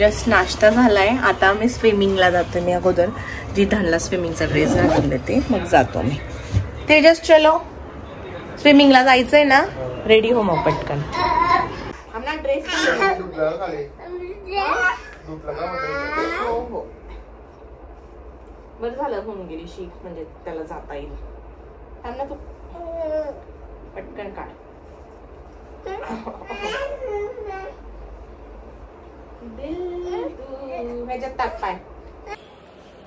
Just नाश्ता झालाय, आता आम्ही स्विमिंगला जातो. मी अगोदर जिथानला स्विमिंगचा ड्रेस घालून देते, मग जातो मी. ते जस्ट चलो स्विमिंगला जायचंय ना, रेडी हो मग पटकन. आम्हाला ड्रेस हो हो बरं झालं होऊन गेली शीट, म्हणजे त्याला जाता येईल. थांब ना तू, पटकन काढ. ह्याच्यात टाक पाय.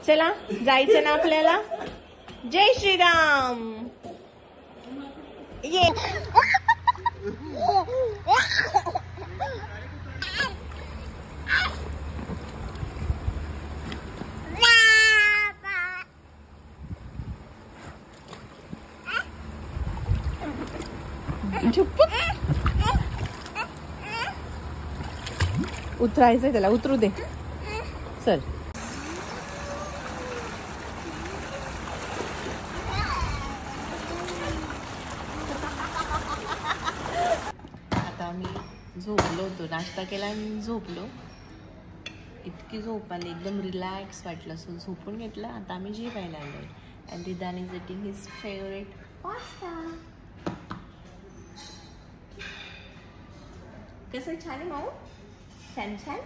चला जायचं ना आपल्याला. जय श्रीराम. ये उतरायचंय त्याला, उतरू दे. चल आता आम्ही झोपलो होतो, नाश्ता केला आणि झोपलो. इतकी झोप आली, एकदम रिलॅक्स वाटलं, सो झोपून घेतलं. आता आम्ही जेवायला आलोय. And Ridaan is eating his favourite pasta. कसं छान आहे माऊ? छान छान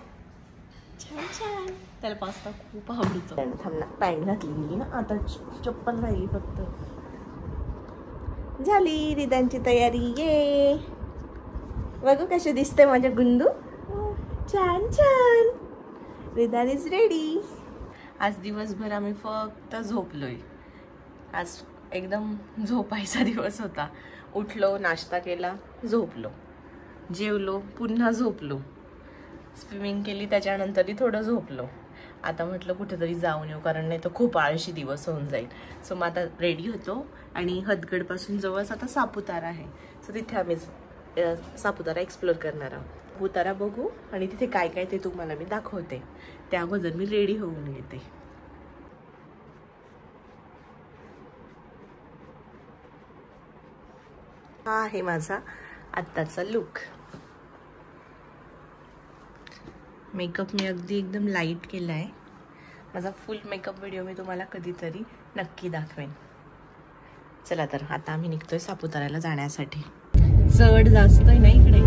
छान छान. त्याला पास्ता खूप आवडतो. थांब ना, पॅन्ट घातली ना, आता चप्पल राहिली फक्त. झाली रिदानची तयारी. ये बघू कशी दिसते माझ्या गुंडू. छान छान. रिदान इज रेडी. आज दिवसभर आम्ही फक्त झोपलोय. आज एकदम झोपायचा दिवस होता. उठलो, नाश्ता केला, झोपलो, जेवलो, पुन्हा झोपलो, स्विमिंग केली, त्याच्यानंतरही थोडं झोपलो. आता म्हटलं कुठेतरी जाऊन येऊ, कारण नाही तर खूप आळशी दिवस होऊन जाईल. सो मग आता रेडी होतो आणि हदगडपासून जवळच आता सापुतारा आहे. सो तिथे आम्ही सापुतारा एक्सप्लोर करणार आहोत. सापुतारा बघू आणि तिथे काय काय ते तुम्हाला मी दाखवते. त्या अगोदर मी रेडी होऊन येते. हा आहे माझा आत्ताचा लुक. मेकअप मी अगदी एकदम लाईट केला आहे. माझा फुल मेकअप व्हिडिओ मी तुम्हाला कधीतरी नक्की दाखवेन. चला तर आता आम्ही निघतोय सापुताऱ्याला जाण्यासाठी. चढ जास्त आहे ना इकडे,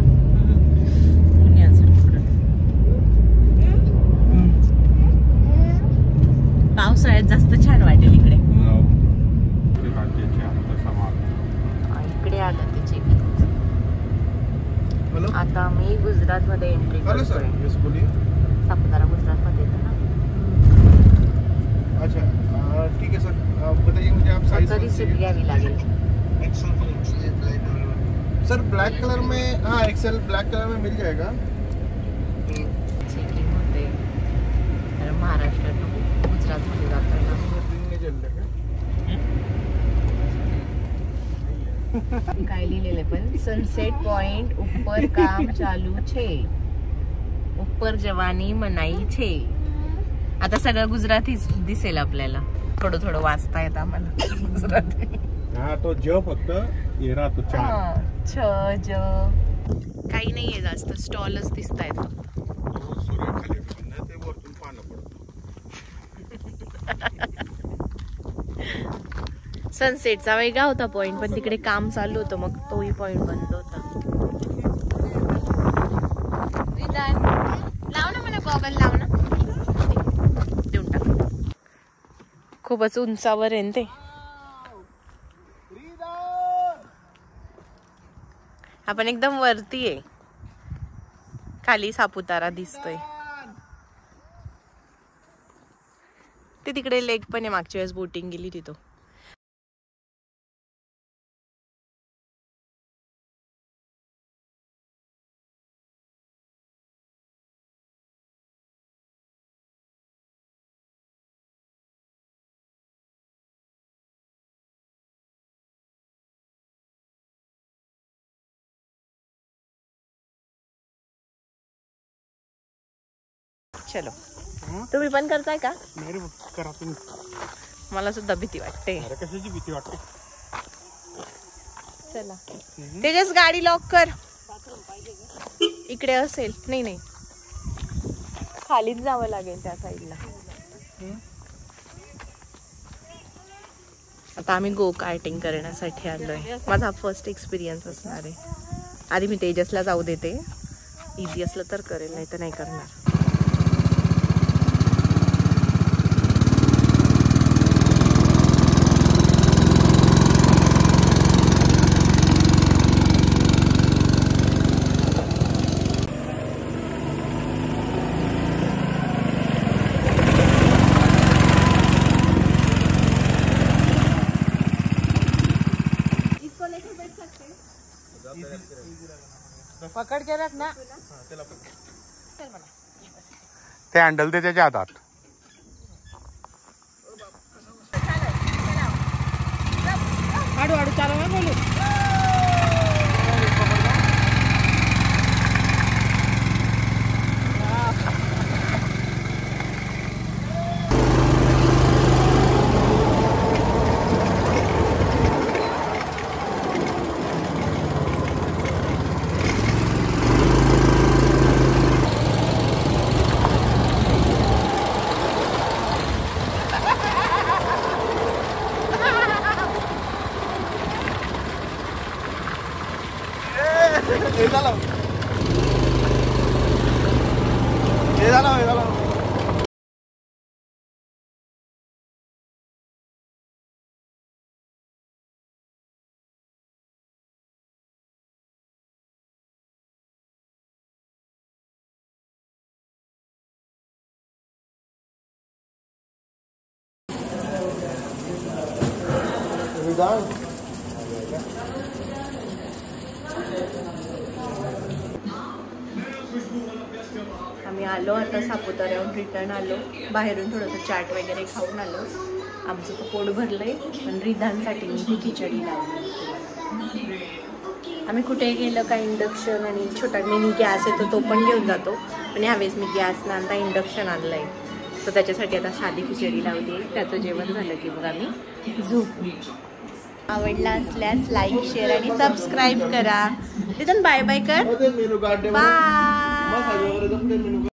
पावसाळ्यात जास्त छान वाटेल इकडे. इकडे आलं त्याची. आता मी गुजरात मध्ये एंट्री करतोय. सापुतारा गुजरात मध्ये येतं ना. अच्छा ठीक है सर, बताइए मुझे आप साइज तरी सिर्फ घ्यावी लागेल. सर ब्लैक कलर में, हाँ एक्सेल ब्लैक कलर में मिल जाएगा. चेकिंग होते. तर महाराष्ट्र टू गुजरात मध्ये जातोय ना. काय लिहिलेलं पण, सनसेट पॉइंट ऊपर काम चालू छे, ऊपर जवानी मनाई छे. आता सगळं गुजरातीच दिसेल आपल्याला. थोडं थोडं वाचता येतं आम्हाला गुजराती. हा तो ज फक्त ये राहतो चार छ ज काही नाहीये जास्त, स्टॉलच दिसतायत फक्त. ते वरतून पानं पडतं. सनसेटचा वेगळा होता पॉइंट, पण तिकडे काम चालू होतं, मग तोही पॉइंट बंद होता. लाव ना मला गॉगल, लाव ना. देऊन टाक. खूपच उंचावर आहे ते. आपण एकदम वरती आहे. खाली सापुतारा दिसतोय. ते तिकडे लेक पण आहे. मागच्या वेळेस बोटिंग गेली तिथं. चलो तुम्ही पण करताय का? नाही रे करा तुम्ही. मला सुद्धा भीती वाटते. अरे कशाची भीती वाटते? चला तेजस गाडी लॉक कर. इकडे असेल. नाही नाही खालीच जावं लागेल त्या साईडला. आता आम्ही गो कार्टिंग करण्यासाठी आलोय. माझा फर्स्ट एक्सपिरियन्स असणार आहे. आधी मी तेजसला जाऊ देते, इझी असलं तर करेल, नाही तर नाही करणार. पकड के रख ना. ते हँडल ते त्याच्या हातात. हळू हळू चालव बोलू. आम्ही आलो आता सापुताऱ्याहून रिटर्न आलो. बाहेरून थोडंसं चाट वगैरे खाऊन आलो. आमचं तर पोट भरलंय, पण रिधांसाठी मी ती खिचडी लावली. आम्ही कुठे गेलं का इंडक्शन आणि छोटा मिनी गॅस येतो तो पण घेऊन जातो. पण ह्यावेळेस मी गॅस ना आणता इंडक्शन आणलंय, तर त्याच्यासाठी आता साधी खिचडी लावली. त्याचं जेवण झालं की मग आम्ही झोपू. आवडला असल्यास लाईक, शेअर आणि सबस्क्राईब करा. रिटर्न बाय बाय कर. बाय.